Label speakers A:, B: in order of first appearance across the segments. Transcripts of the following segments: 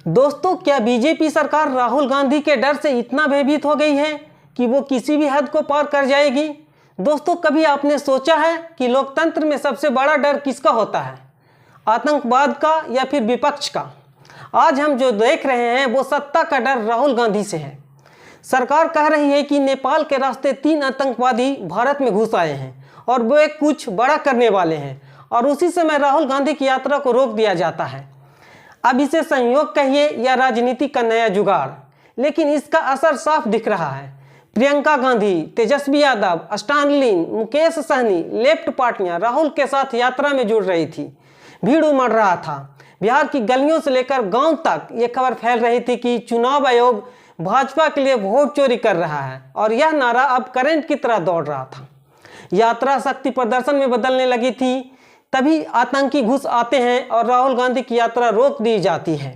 A: दोस्तों, क्या बीजेपी सरकार राहुल गांधी के डर से इतना भयभीत हो गई है कि वो किसी भी हद को पार कर जाएगी? दोस्तों, कभी आपने सोचा है कि लोकतंत्र में सबसे बड़ा डर किसका होता है? आतंकवाद का या फिर विपक्ष का? आज हम जो देख रहे हैं वो सत्ता का डर राहुल गांधी से है। सरकार कह रही है कि नेपाल के रास्ते 3 आतंकवादी भारत में घुस आए हैं और वो एक कुछ बड़ा करने वाले हैं, और उसी समय राहुल गांधी की यात्रा को रोक दिया जाता है। अब इसे संयोग कहिए या राजनीति का नया जुगाड़, लेकिन इसका असर साफ दिख रहा है। प्रियंका गांधी, तेजस्वी यादव, स्टालिन, मुकेश सहनी, लेफ्ट पार्टियां राहुल के साथ यात्रा में जुड़ रही थी। भीड़ उमड़ रहा था। बिहार की गलियों से लेकर गांव तक ये खबर फैल रही थी कि चुनाव आयोग भाजपा के लिए वोट चोरी कर रहा है, और यह नारा अब करंट की तरह दौड़ रहा था। यात्रा शक्ति प्रदर्शन में बदलने लगी थी। तभी आतंकी घुस आते हैं और राहुल गांधी की यात्रा रोक दी जाती है।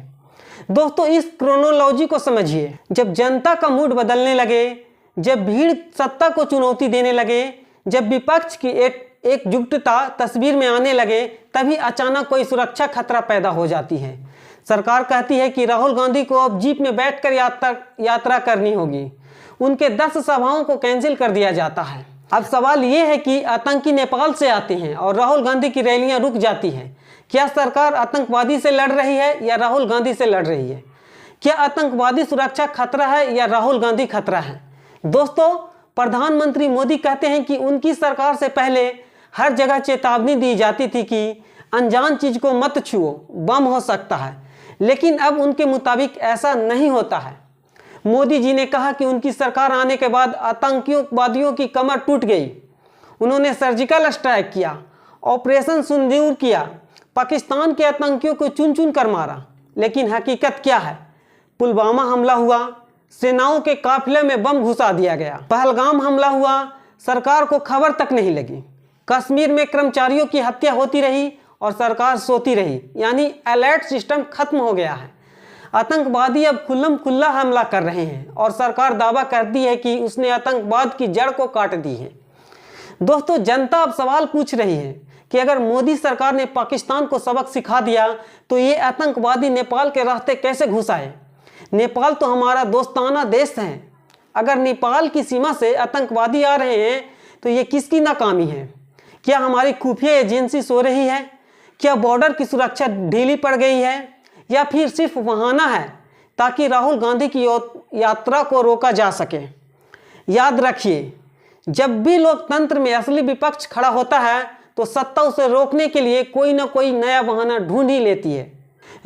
A: दोस्तों, इस क्रोनोलॉजी को समझिए। जब जनता का मूड बदलने लगे, जब भीड़ सत्ता को चुनौती देने लगे, जब विपक्ष की एकजुटता तस्वीर में आने लगे, तभी अचानक कोई सुरक्षा खतरा पैदा हो जाती है। सरकार कहती है कि राहुल गांधी को अब जीप में बैठकर यात्रा करनी होगी। उनके 10 सभाओं को कैंसिल कर दिया जाता है। अब सवाल ये है कि आतंकी नेपाल से आते हैं और राहुल गांधी की रैलियां रुक जाती हैं। क्या सरकार आतंकवादी से लड़ रही है या राहुल गांधी से लड़ रही है? क्या आतंकवादी सुरक्षा खतरा है या राहुल गांधी खतरा है? दोस्तों, प्रधानमंत्री मोदी कहते हैं कि उनकी सरकार से पहले हर जगह चेतावनी दी जाती थी कि अनजान चीज को मत छुओ, बम हो सकता है। लेकिन अब उनके मुताबिक ऐसा नहीं होता है। मोदी जी ने कहा कि उनकी सरकार आने के बाद आतंकवादियों की कमर टूट गई। उन्होंने सर्जिकल स्ट्राइक किया, ऑपरेशन सिंदूर किया, पाकिस्तान के आतंकियों को चुन चुन कर मारा। लेकिन हकीकत क्या है? पुलवामा हमला हुआ, सेनाओं के काफिले में बम घुसा दिया गया। पहलगाम हमला हुआ, सरकार को खबर तक नहीं लगी। कश्मीर में कर्मचारियों की हत्या होती रही और सरकार सोती रही, यानी अलर्ट सिस्टम खत्म हो गया है। आतंकवादी अब खुल्लम खुल्ला हमला कर रहे हैं और सरकार दावा करती है कि उसने आतंकवाद की जड़ को काट दी है। दोस्तों, जनता अब सवाल पूछ रही है कि अगर मोदी सरकार ने पाकिस्तान को सबक सिखा दिया तो ये आतंकवादी नेपाल के रास्ते कैसे घुस आए? नेपाल तो हमारा दोस्ताना देश है। अगर नेपाल की सीमा से आतंकवादी आ रहे हैं तो ये किसकी नाकामी है? क्या हमारी खुफिया एजेंसी सो रही है? क्या बॉर्डर की सुरक्षा ढीली पड़ गई है, या फिर सिर्फ बहाना है ताकि राहुल गांधी की यात्रा को रोका जा सके? याद रखिए, जब भी लोकतंत्र में असली विपक्ष खड़ा होता है तो सत्ता उसे रोकने के लिए कोई ना कोई नया बहाना ढूंढ ही लेती है।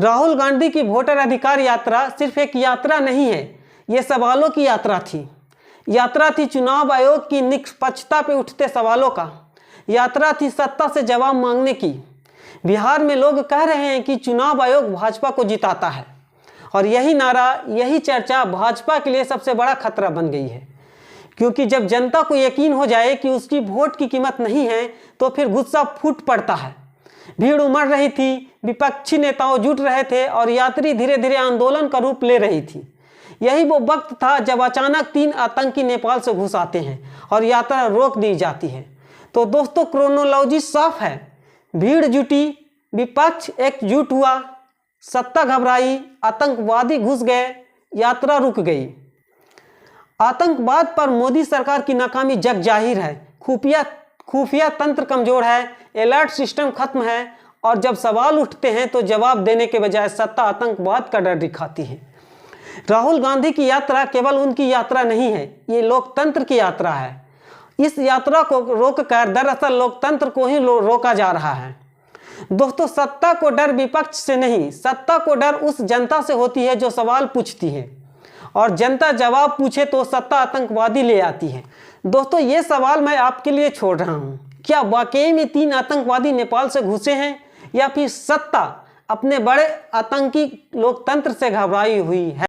A: राहुल गांधी की वोटर अधिकार यात्रा सिर्फ एक यात्रा नहीं है, ये सवालों की यात्रा थी। यात्रा थी चुनाव आयोग की निष्पक्षता पे उठते सवालों का। यात्रा थी सत्ता से जवाब मांगने की। बिहार में लोग कह रहे हैं कि चुनाव आयोग भाजपा को जिताता है, और यही नारा, यही चर्चा भाजपा के लिए सबसे बड़ा खतरा बन गई है। क्योंकि जब जनता को यकीन हो जाए कि उसकी वोट की कीमत नहीं है तो फिर गुस्सा फूट पड़ता है। भीड़ उमड़ रही थी, विपक्षी नेताओं जुट रहे थे और यात्री धीरे धीरे आंदोलन का रूप ले रही थी। यही वो वक्त था जब अचानक 3 आतंकी नेपाल से घुस आते हैं और यात्रा रोक दी जाती है। तो दोस्तों, क्रोनोलॉजी साफ है। भीड़ जुटी, विपक्ष एकजुट हुआ, सत्ता घबराई, आतंकवादी घुस गए, यात्रा रुक गई। आतंकवाद पर मोदी सरकार की नाकामी जग जाहिर है। खुफिया तंत्र कमजोर है, अलर्ट सिस्टम खत्म है, और जब सवाल उठते हैं तो जवाब देने के बजाय सत्ता आतंकवाद का डर दिखाती है। राहुल गांधी की यात्रा केवल उनकी यात्रा नहीं है, ये लोकतंत्र की यात्रा है। इस यात्रा को रोककर दरअसल लोकतंत्र को ही रोका जा रहा है। दोस्तों, सत्ता को डर विपक्ष से नहीं, सत्ता को डर उस जनता से होती है जो सवाल पूछती है, और जनता जवाब पूछे तो सत्ता आतंकवादी ले आती है। दोस्तों, ये सवाल मैं आपके लिए छोड़ रहा हूँ। क्या वाकई में 3 आतंकवादी नेपाल से घुसे हैं, या फिर सत्ता अपने बड़े आतंकी लोकतंत्र से घबराई हुई है?